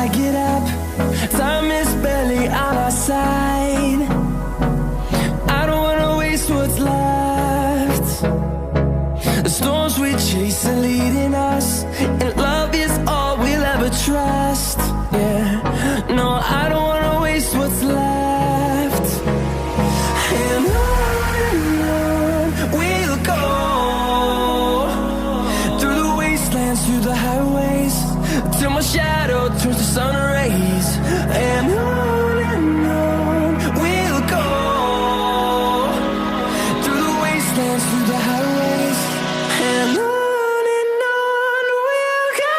I get up. Time is barely on our side. I don't wanna waste what's left. The storms we chase are leading us, and love is all we'll ever trust. Yeah, no, I don't wanna waste what's left. And on we'll go, through the wastelands, through the highways, till my shadow turns to sun rays. And on we'll go, through the wastelands, through the highways, and on we'll go.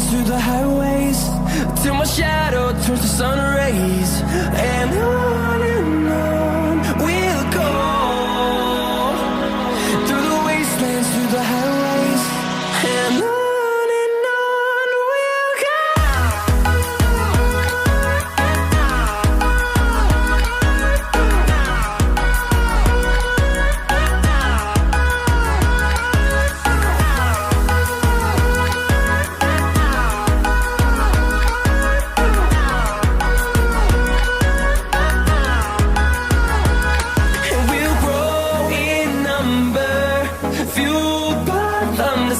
Through the highways, till my shadow turns to sun rays. And on we'll go, through the wastelands, through the highways, and on we'll go.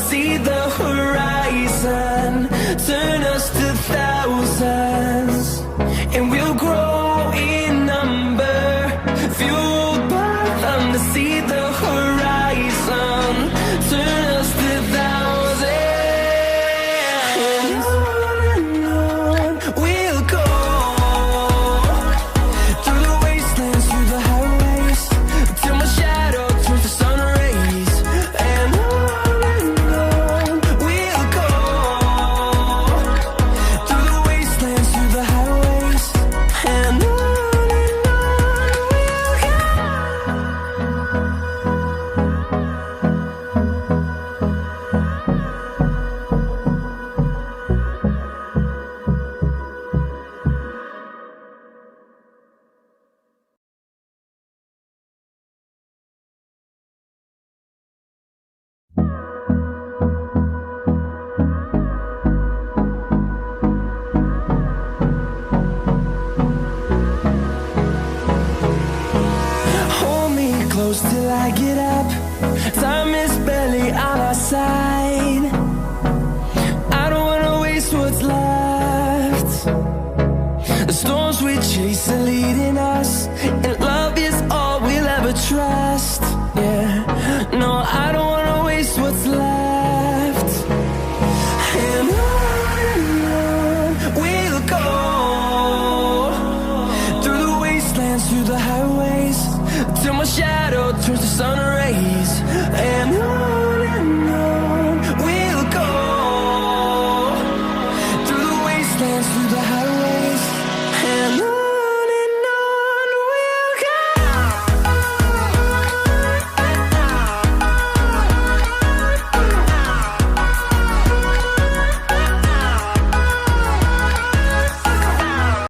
See the horizon, turn us to thousands, and we'll grow in number, fueled by them to see the horizon, turn us to thousands. And on we'll go, through the wastelands, through the highways, till my shadow turns to sun rays. And till I get up. Time is barely on our side. I don't wanna waste what's left. The storms we chase are leading us, and love is all we'll ever trust. Yeah, no, I don't